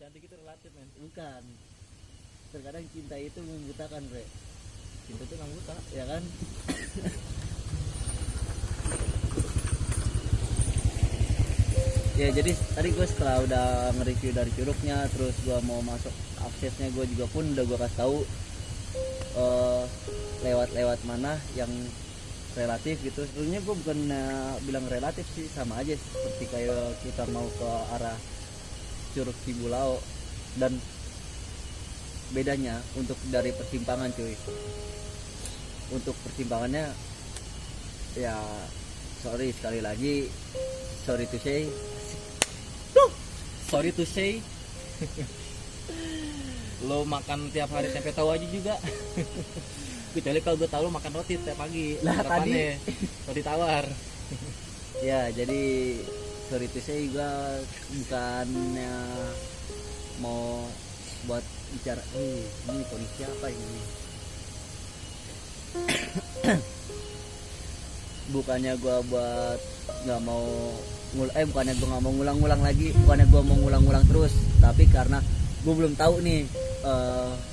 Cantik itu relatif men. Bukan, terkadang cinta itu membutakan bre. Cinta itu nggak buta. Ya kan. Ya jadi tadi gue setelah udah nge-review dari curugnya, terus gue mau masuk aksesnya, gue juga pun udah gue kasih tahu lewat mana yang relatif gitu. Sebenarnya gue bukan bilang relatif sih, sama aja seperti kayak kita mau ke arah Curug Cibulao. Dan bedanya untuk dari persimpangan cuy, untuk persimpangannya ya sekali lagi sorry to say Lo makan tiap hari tempe tahu aja juga. Kecuali kalau gue tahu lo makan roti tiap pagi. Lah, harapannya roti tawar. ya jadi sorry to say gue bukannya mau buat bicara ini kondisi apa ini. Bukannya gue buat nggak mau bukannya gue nggak mau ngulang-ngulang lagi, bukannya gue mau ngulang-ngulang terus, tapi karena gue belum tahu nih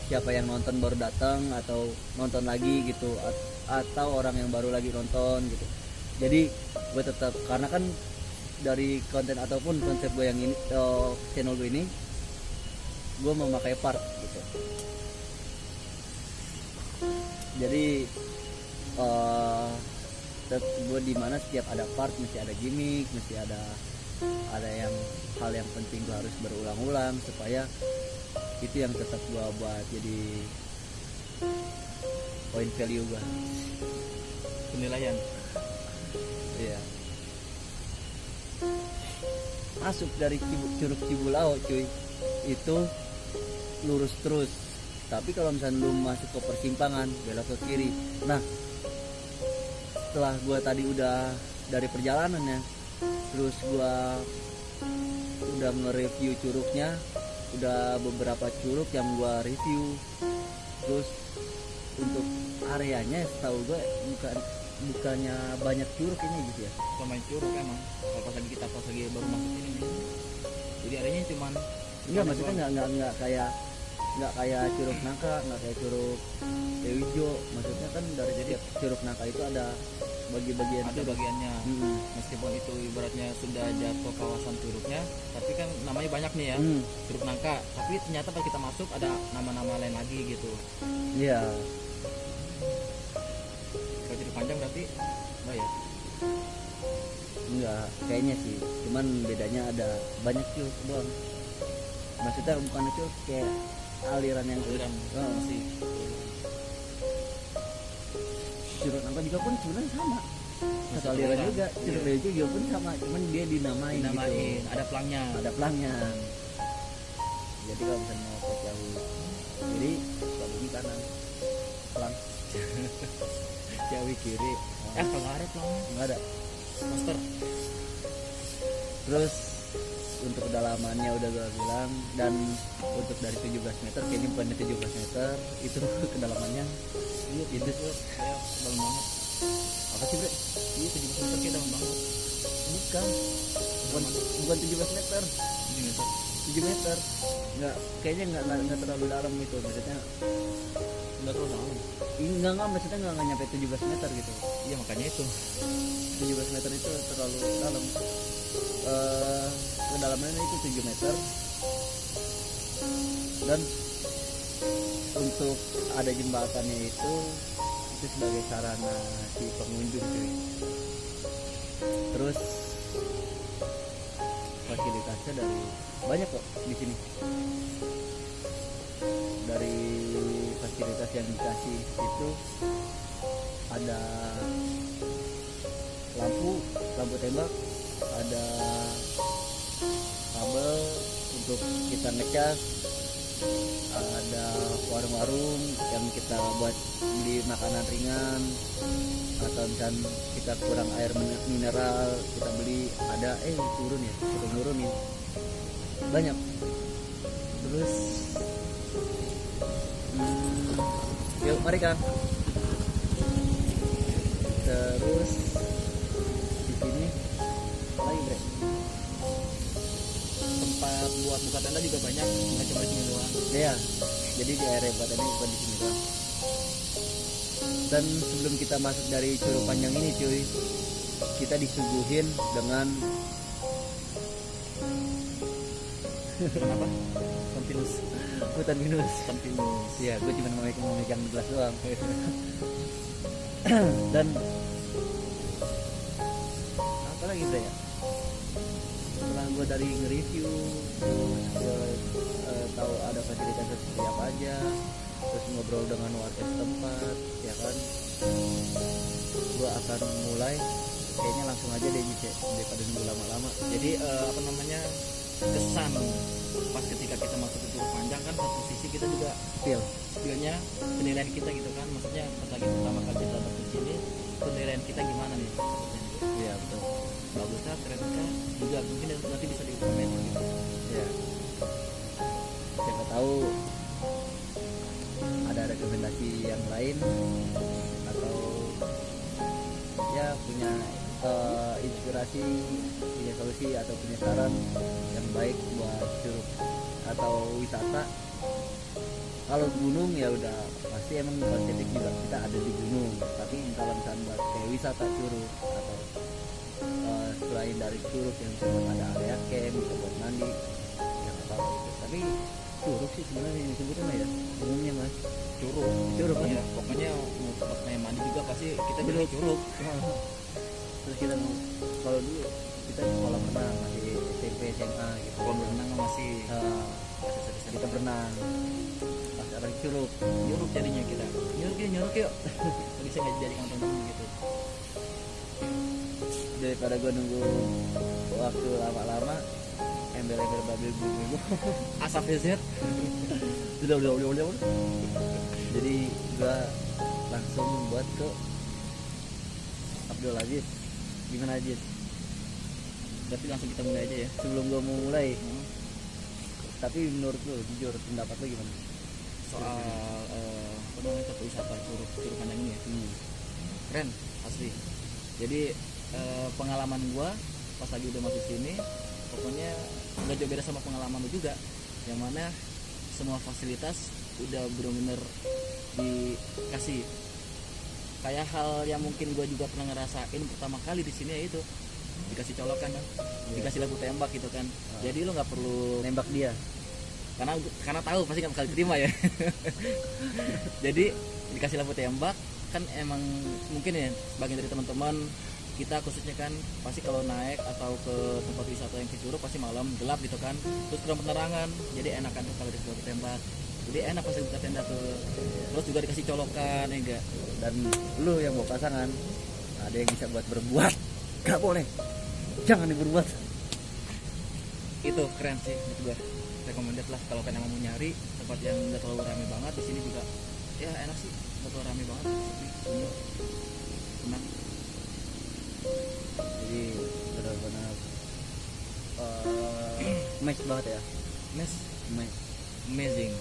siapa yang nonton baru datang atau nonton lagi gitu, atau orang yang baru lagi nonton gitu. Jadi gue tetap, karena kan dari konten ataupun konsep gue yang ini, channel gue ini gue memakai part gitu. Jadi gue di mana setiap ada part mesti ada gimmick, mesti ada yang hal yang penting gue harus berulang-ulang supaya itu yang tetap gue buat jadi point value gue, Penilaian. iya. Masuk dari Curug Cibulao cuy, itu lurus terus, tapi kalau misalnya lu masuk ke persimpangan belok ke kiri. Nah setelah gue tadi udah dari perjalanannya, terus gue udah nge-review curugnya, udah beberapa curug yang gue review. Terus untuk areanya setahu gue bukannya banyak curug ini gitu ya. Pemain curug emang. Kalau pas lagi baru masuk ini nih. Jadi areanya cuman Enggak, maksudnya nggak kayak Curug Nangka, nggak kayak Curug Dewijo. Maksudnya kan dari jadi Curug Nangka itu ada bagi-bagian, ada bagiannya. Meskipun itu ibaratnya sudah jatuh kawasan curugnya, tapi kan namanya banyak nih ya. Curug Nangka, tapi ternyata pas kita masuk ada nama-nama lain lagi gitu. Iya. Kalau Curug Panjang berarti ya? Enggak, kayaknya sih. Cuman bedanya ada banyak curug doang. Maksudnya bukan itu kayak aliran yang masih. Curug Nangka juga pun sebenarnya sama. Satu aliran juga. Curug Dewijo juga pun sama, cuman dia dinamain gitu. Ada pelangnya. Jadi kalau misalnya mau ke jauh kiri, Sukabumi kanan, pelang. Ciawi kiri. Kalau ada pelangnya Nggak ada. master. Terus untuk kedalamannya udah gue bilang, dan untuk dari 17 meter, kayaknya bukannya 17 meter itu kedalamannya. Iya, itu tuh kayak dalam banget. Apa sih bre? Iya, 17 meter kayak dalam banget. Bukan 17 meter, 7 meter. 7 meter. Nggak, kayaknya nggak terlalu dalam itu, maksudnya. Enggak terlalu dalam. Enggak, maksudnya nggak nyampe 17 meter gitu. Iya, makanya itu. 17 meter itu terlalu dalam. Kedalamannya itu 7 meter. Dan untuk ada jembatannya itu sebagai sarana si pengunjung cuy. Terus fasilitasnya dari banyak kok di sini. Dari fasilitas yang dikasih itu ada lampu tembak, ada kabel untuk kita ngecas, ada warung-warung yang kita buat beli makanan ringan, atau misalnya kita kurang air mineral kita beli, ada turun ya, kita nurunin banyak. Terus yuk mari Kang. Terus di sini lagi bre, tempat buat buka tenda juga banyak, nggak cuma di sini doang. Ya, jadi di area buat ini bukan di sini doang. Dan sebelum kita masuk dari Curug Panjang ini cuy, kita disuguhin dengan Kenapa? Kontinus. hutan pinus. Kontinus. Ya, gue cuma mau memegang gelas doang. Dan apa lagi saya? Setelah gue dari nge-review, terus gue tahu ada fasilitas seperti apa aja, terus ngobrol dengan warga setempat, ya kan? Gue akan mulai, kayaknya langsung aja deh Mice, daripada nunggu lama-lama. Jadi apa namanya, kesan pas ketika kita masuk ke Curug Panjang kan satu sisi kita juga Feel. sebenarnya penilaian kita gitu kan, maksudnya pas lagi pertama kali kita datang ke sini penilaian kita gimana nih? Iya betul. Bagus kah, keren kah? Juga mungkin nanti bisa dikomen gitu. Ya. Siapa tahu ada rekomendasi yang lain atau ya punya inspirasi, punya solusi atau punya saran yang baik buat curug atau wisata. Kalau gunung ya udah pasti emang konsepnya juga kita ada di gunung, tapi kalau misalnya buat kayak wisata curug atau selain dari curug yang bisa buat ada area camp, bisa buat mandi, ya nggak apa-apa gitu. Tapi curug sih sebenarnya yang disebutnya ya umumnya mas curug kan Ya, pokoknya mau tempat main mandi juga pasti kita bilang curug. terus kita kalau dulu kita kolam renang masih SMP SMA gitu. Kolam renang masih Kita berenang pas ada di curug. nyuruk jadinya kita. Nyuruk yuk. Bisa nggak jadi teman-teman gitu. Daripada gua nunggu waktu lama-lama, embel-embel babil gue Asap headset. udah. Jadi gua langsung buat ke Abdul Aziz. Gimana Aziz? Berarti langsung kita mulai aja ya. Sebelum gua mau mulai, tapi menurut lu jujur pendapat lu gimana? Soal apa namanya, tempat wisata Curug Panjang ini ya. Keren asli. Jadi pengalaman gua pas lagi udah masuk sini, pokoknya nggak jauh beda sama pengalaman lu juga, yang mana semua fasilitas udah bener-bener dikasih. Kayak hal yang mungkin gua juga pernah ngerasain pertama kali di sini, yaitu dikasih colokan kan, dikasih lampu tembak gitu kan. Jadi lu nggak perlu Nembak dia. karena tahu pasti kan bakal diterima ya. Jadi dikasih lampu tembak kan, emang mungkin ya sebagian dari teman-teman kita khususnya kan pasti kalau naik atau ke tempat wisata yang ke Curug pasti malam gelap gitu kan, terus kurang penerangan, jadi enakan tuh kalau dikasih lampu tembak, jadi enak pas buka tenda tuh. Terus juga dikasih colokan ya enggak. Dan lu yang mau pasangan ada yang bisa buat berbuat, gak boleh, jangan diberbuat. Itu keren sih menurut gua, recommended lah kalau kalian emang mau nyari tempat yang nggak terlalu ramai banget. Di sini juga ya enak sih, nggak terlalu ramai banget, sepi, tenang. Jadi benar-benar match banget ya, Mes, match. amazing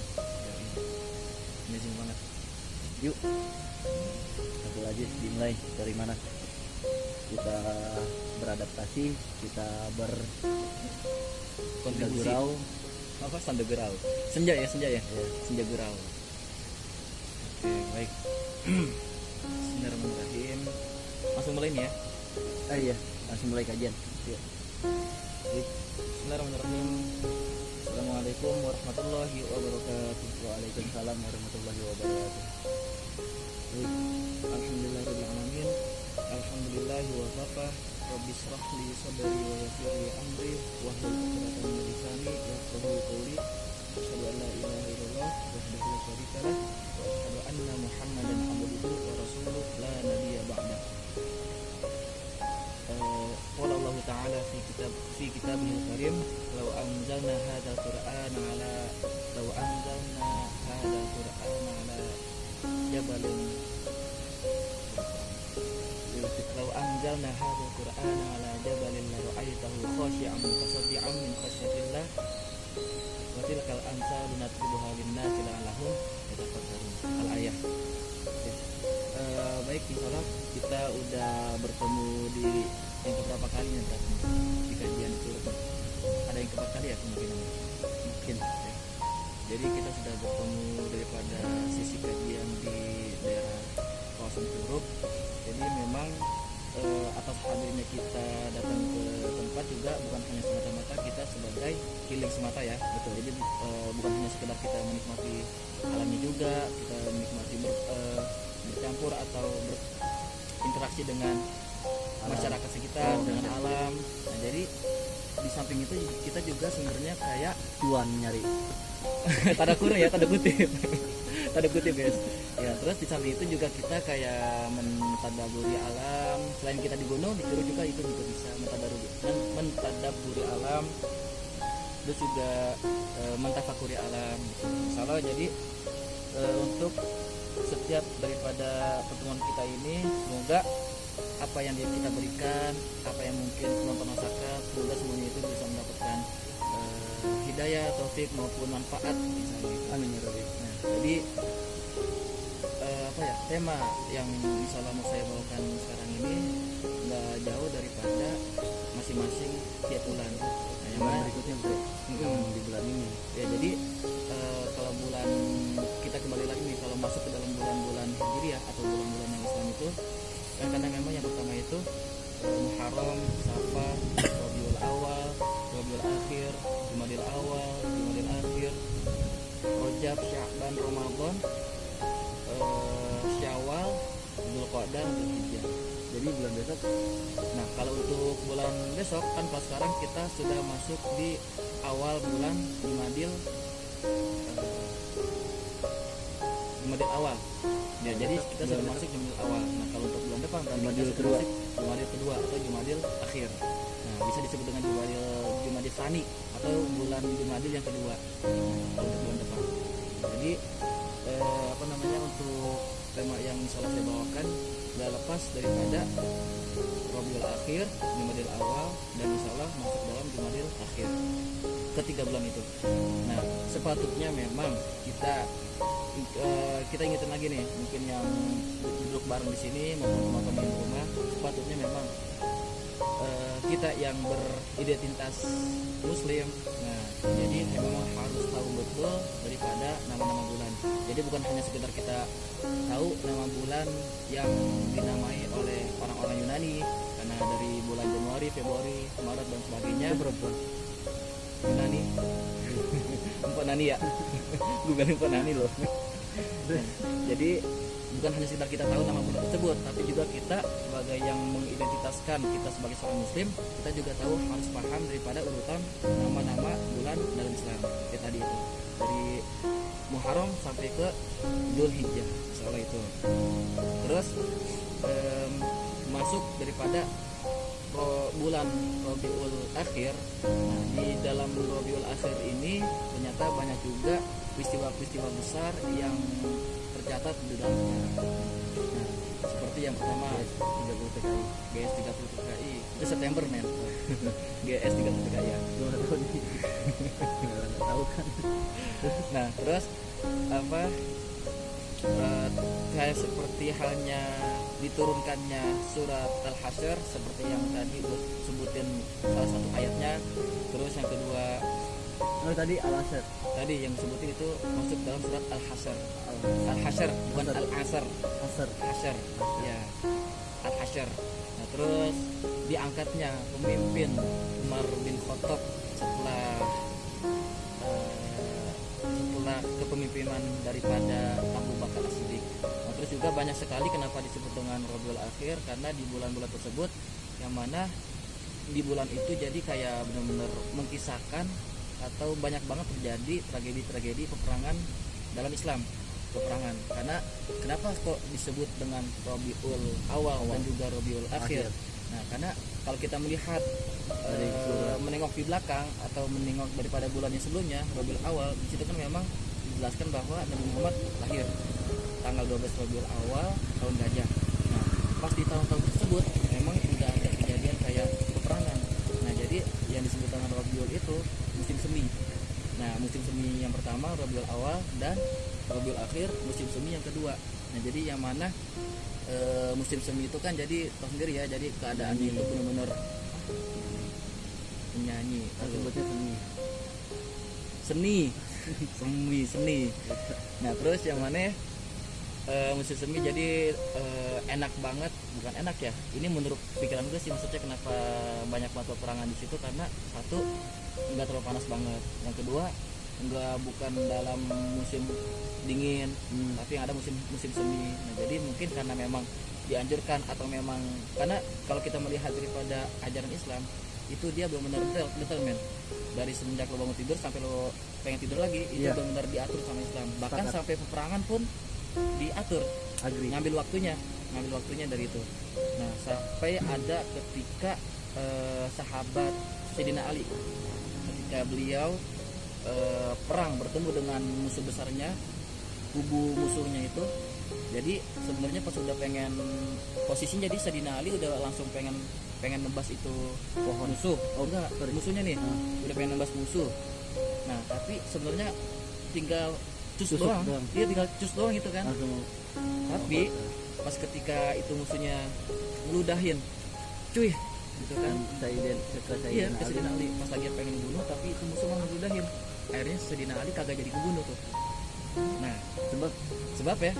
banget. Yuk satu lagi dimulai dari mana kita beradaptasi, kita Kontribusi. bergurau. Apa sandegurau? Senja ya. Ya. Senja gurau. Oke, baik. Bismillahirrahmanirrahim. Langsung mulai nih ya. Iya, langsung mulai kajian. Yuk. Bismillahirrahmanirrahim. Assalamualaikum warahmatullahi wabarakatuh. Waalaikumsalam warahmatullahi wabarakatuh. Alhamdulillahirabbil alamin. Alhamdulillahi wa kafa. Rabbi shrah li sadri wa yassir li amri wahlul 'uqdatam min lisani yafqahu qawli. Asyhadu an la ilaha illallah wahdahu la syarika lah wa asyhadu anna Muhammadan abduhu wa rasuluhu la nabiyya ba'dah. Qala Allah Ta'ala fi kitabihil karim, law anzalna hadzal qur'ana ala jabalin law anzalna hadzal qur'ana ala jabalin la ra'aytahu khashi'an mutasaddian min khasyatillah wa tilkal amsalu nadribuha lin-nasi la'allahum yatafakkarun. Al-ayah. Baik, insyaallah kita udah bertemu di yang keberapa kalinya di kajian Curug. Ada ada yang keempat kali ya kemungkinan. Mungkin. Jadi kita sudah bertemu daripada sisi kajian di daerah kawasan Curug. Jadi memang atas hadirnya kita datang ke tempat juga bukan hanya semata-mata kita sebagai healing semata ya. Betul. Jadi bukan hanya sekedar kita menikmati alamnya juga, kita menikmati bercampur atau berinteraksi dengan masyarakat sekitar, dengan alam. Nah, jadi di samping itu kita juga sebenarnya kayak Cuan nyari. tanda kurung ya, tanda kutip tanda kutip guys ya. Terus di samping itu juga kita kayak mentadaburi alam. Selain kita di gunung, di Curug juga itu juga bisa mentadaburi alam, terus juga mentafakuri alam salah. Jadi untuk setiap daripada pertemuan kita ini, semoga apa yang kita berikan, apa yang mungkin penonton rasakan, semoga semuanya itu bisa mendapatkan hidayah, taufik maupun manfaat misalnya gitu. Amin ya Rabbi. Nah, jadi apa ya, tema yang insyaallah mau saya bawakan sekarang ini nggak jauh daripada masing-masing tiap bulan. Nah, yang Bulan mana berikutnya bro, yang di bulan ini. ya, jadi kalau bulan kita kembali lagi nih, kalau masuk ke dalam bulan-bulan Hijriah atau bulan-bulan yang Islam itu kan kadang memang yang pertama itu Muharram, Safar, Rabiul Awal, Rabiul Akhir, Jumadil Awal, Jumadil Akhir, Rajab, Sya'ban, Ramadan, Syawal, Dzulqa'dah, Dzulhijjah. Jadi bulan besok. Nah, kalau untuk bulan besok kan pas sekarang kita sudah masuk di awal bulan Jumadil Awal. Ya, jadi kita sudah masuk Jumadil Awal. Nah, kalau untuk bulan depan berarti Jumadil kita sudah masuk Jumadil kedua atau Jumadil Akhir. Nah, bisa disebut dengan Jumadil Tsani atau bulan Jumadil yang kedua. Kalau untuk bulan depan. Jadi untuk tema yang insyaallah saya bawakan gak lepas daripada Rabiul Akhir, Jumadil Awal, dan insyaallah masuk dalam Jumadil Akhir, ketiga bulan itu. Nah, sepatutnya memang kita ingetin lagi nih, mungkin yang duduk bareng di sini maupun teman-teman di rumah, sepatutnya memang kita yang beridentitas Muslim. Nah, jadi memang harus tahu betul daripada nama-nama bulan. Jadi bukan hanya sekedar kita tahu nama bulan yang dinamai oleh orang-orang Yunani, karena dari bulan Januari, Februari, Maret dan sebagainya. Berapa? Yunani, Empok Nani ya, bukan Empok Nani loh. Jadi bukan hanya sekedar kita tahu nama bulan tersebut, tapi juga kita sebagai yang mengidentitaskan kita sebagai seorang Muslim, kita juga tahu harus paham daripada urutan nama-nama bulan dalam Islam. Kayak tadi itu dari Muharram sampai ke Dzulhijjah, soal itu. Terus masuk daripada bulan Rabiul Akhir. Nah, di dalam Rabiul Akhir ini ternyata banyak juga peristiwa-peristiwa besar yang tercatat di dalam sejarah. Nah, seperti yang pertama GS 30 TKI itu September men. GS 30 TKI ya. Gua nggak tahu nih. Nggak tahu kan. Nah, terus apa? Kayak seperti halnya diturunkannya surat Al-Hasyr, seperti yang tadi gue sebutin salah satu ayatnya. Terus yang kedua, Tadi Al-Asr. tadi yang sebutin itu masuk dalam surat Al-Hasyr. Al-Hasyr bukan Al-Asr. Asr. Hasyr. Ya. Al-Hasyr. Nah, terus diangkatnya pemimpin Umar bin Khattab setelah kepemimpinan daripada Abu Bakar As-Siddiq. Nah, terus juga banyak sekali kenapa disebut dengan Rabiul Akhir, karena di bulan-bulan tersebut yang mana di bulan itu jadi kayak benar-benar mengkisahkan atau banyak banget terjadi tragedi-tragedi peperangan dalam Islam. Peperangan. Karena kenapa kok disebut dengan Rabiul Awal dan juga Rabiul Akhir? Nah, karena kalau kita melihat menengok di belakang atau menengok daripada bulan yang sebelumnya, Rabiul Awal, di situ kan memang dijelaskan bahwa Nabi Muhammad lahir tanggal 12 Rabiul Awal tahun gajah. Nah, pas di tahun-tahun tersebut memang tidak ada kejadian kayak peperangan. Nah, jadi yang disebut dengan Rabiul itu musim semi. Nah, musim semi yang pertama Rabiul Awal dan Rabiul Akhir musim semi yang kedua. Nah, jadi yang mana musim semi itu kan jadi tahu sendiri ya, jadi keadaannya itu benar-benar penyanyi. sebutnya seni. Seni. Seni. Nah terus yang mana musik semi jadi enak banget, bukan enak ya, ini menurut pikiran gue sih, maksudnya kenapa banyak banget peperangan di situ, karena satu nggak terlalu panas banget, yang kedua bukan dalam musim dingin, tapi yang ada musim semi. Nah jadi mungkin karena memang dianjurkan, atau memang karena kalau kita melihat daripada ajaran Islam itu dia benar-benar detail men, dari semenjak lo bangun tidur sampai lo pengen tidur lagi itu benar-benar diatur sama Islam, bahkan sampai peperangan pun diatur. Agree. ngambil waktunya dari itu. Nah sampai ada ketika sahabat Sayyidina Ali, ketika beliau perang bertemu dengan musuh besarnya, kubu musuhnya itu. Jadi sebenarnya pas udah pengen posisinya, jadi Sayyidina Ali udah langsung pengen nebas itu pohon musuh. Oh enggak, musuhnya nih udah pengen nebas musuh. Nah tapi sebenarnya tinggal cus doang. Dia tinggal cus doang gitu kan. Tapi pas ketika itu musuhnya ngeludahin, cuy gitu kan. Iya, ke Sayyidina Ali pas lagi pengen bunuh, tapi itu musuh mau ngeludahin. Akhirnya Sayyidina Ali kagak jadi kebunuh tuh. Nah sebab ya,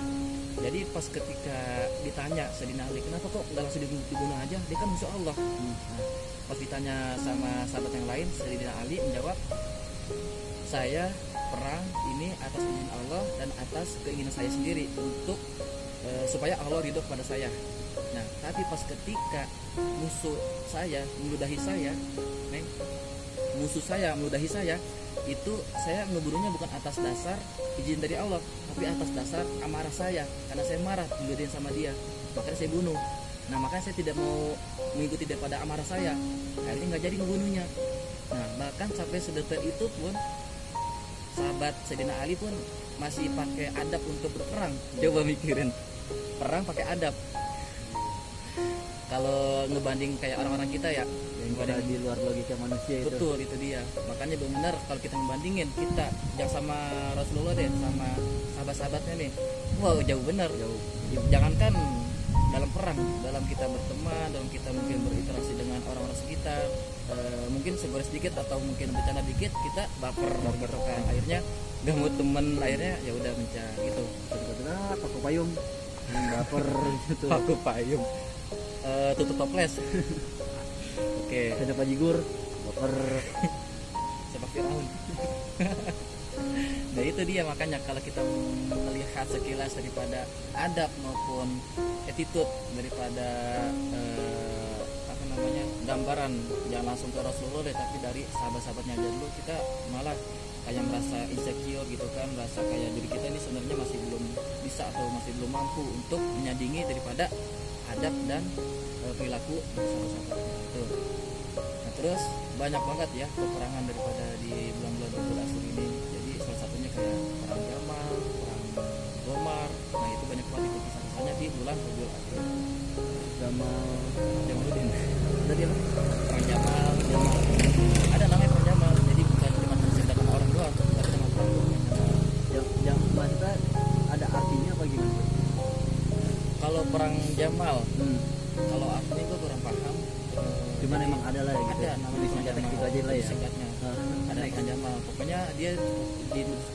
jadi pas ketika ditanya Sayyidina Ali, kenapa kok nggak langsung dibunuh aja, dia kan musuh Allah. Nah, pas ditanya sama sahabat yang lain, Sayyidina Ali menjawab, saya perang ini atas izin Allah dan atas keinginan saya sendiri, untuk supaya Allah ridho kepada saya. Nah tapi pas ketika musuh saya meludahi saya, itu saya ngebunuhnya bukan atas dasar izin dari Allah, tapi atas dasar amarah saya, karena saya marah diludahin sama dia, makanya saya bunuh. Nah makanya saya tidak mau mengikuti daripada amarah saya, akhirnya nggak jadi ngebunuhnya. Nah bahkan sampai sedetail itu pun sahabat Sayyidina Ali pun masih pakai adab untuk berperang. Coba mikirin, perang pakai adab. Kalau ngebanding kayak orang-orang kita ya, yang ada di luar logika manusia itu. Betul, itu dia. Makanya benar kalau kita ngebandingin kita yang sama Rasulullah deh, sama sahabat-sahabatnya nih, wow jauh benar. Jangankan dalam perang, dalam kita berteman, dalam kita mungkin berinteraksi dengan orang-orang sekitar, mungkin segores sedikit atau mungkin bercanda dikit, kita baper gitu kan. Akhirnya gak mau temen, akhirnya ya udah mencari gitu. Paku payung, baper gitu. Paku payung, tutup toples. Oke. Ada pajigur, baper. Sepak Firaun. Nah itu dia, makanya kalau kita melihat sekilas daripada adab maupun attitude daripada gambaran, jangan langsung ke Rasulullah deh, tapi dari sahabat-sahabatnya aja dulu, kita malah kayak merasa insecure gitu kan, merasa kayak diri kita ini sebenarnya masih belum bisa atau masih belum mampu untuk menyandingi daripada adab dan perilaku sahabat-sahabatnya itu. Nah terus banyak banget ya peperangan daripada di bulan-bulan Rabiul Akhir ini. Jadi salah satunya kayak perang Jamal, perang Gomar. Nah itu banyak banget itu kisah-kisahnya di bulan Rabiul Akhir. Jamaluddin. Tadi apa? Perang Jamal. Ada namanya perang Jamal. Jadi bukan cuma menceritakan orang doang, tapi nama perang Yang maksudnya ada artinya apa gimana? Kalau perang Jamal, kalau artinya gue kurang paham. Cuman emang ada lah ya gitu. Ada namanya Di singkatnya gitu aja lah ya. Singkatnya. Ada perang Jamal. Pokoknya dia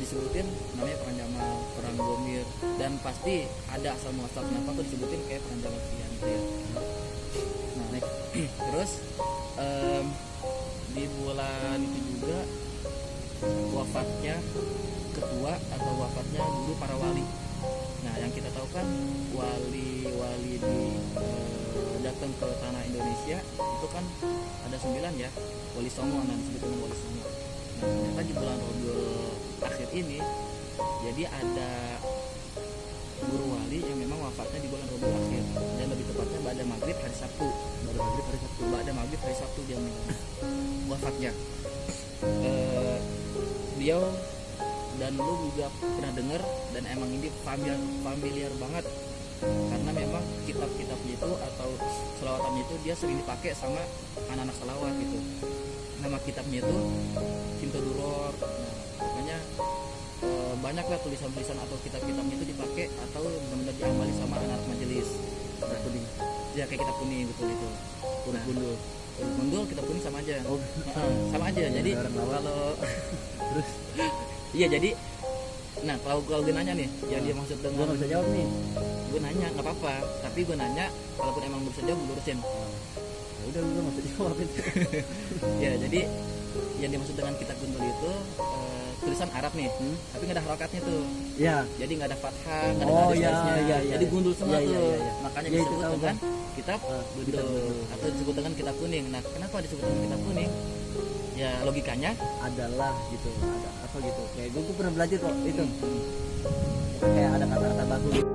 disebutin namanya perang Jamal, perang Gomir, dan pasti ada asal muasal kenapa tuh disebutin kayak perang Jamal sekian gitu ya. Nah, terus di bulan itu juga wafatnya ketua atau wafatnya dulu para wali. Nah yang kita tahu kan wali-wali di datang ke tanah Indonesia itu kan ada 9 ya, Wali Songo, nah disebut dengan Wali Songo. Nah ternyata di bulan Rabiul Akhir ini jadi ada guru wali yang memang wafatnya di bulan Rabiul Akhir, dan lebih tepatnya pada maghrib hari Sabtu. Dia wafatnya. Beliau dan lu juga pernah dengar, dan emang ini familiar banget karena memang kitab-kitabnya itu atau selawatannya itu dia sering dipakai sama anak-anak selawat gitu. Nama kitabnya itu Hintoduror. Nah, makanya banyaklah tulisan-tulisan atau kitab-kitabnya itu dipakai atau benar-benar diamali sama anak-anak majelis. Kitab kuning. Ya kayak kitab kuning betul itu. Kuning gundul. gundul kita kuning sama aja. Oh. Sama aja. Jadi Orang lawak. kalau Terus iya jadi nah kalau gue nanya nih yang dia maksud gua dengan nggak bisa jawab nih. gue nanya nggak apa-apa, tapi gue nanya kalaupun emang bisa jawab gue lurusin. Ya udah gua nggak bisa jawab itu. Ya jadi yang dimaksud dengan kita gundul itu tulisan Arab nih, tapi nggak ada harokatnya tuh. Ya. Jadi nggak ada fathah, nggak ada Oh, garis-garisnya. iya. Jadi gundul semua Iya, tuh. iya, iya. Makanya Iya, itu disebut tahu, dengan kitab kitab gundul gundul. atau disebut dengan kitab kuning. Nah, kenapa disebut dengan kitab kuning? Ya logikanya Adalah gitu, ada apa gitu. Kayak gua pernah belajar kok itu. hmm, Kayak ada kata-kata baku gitu.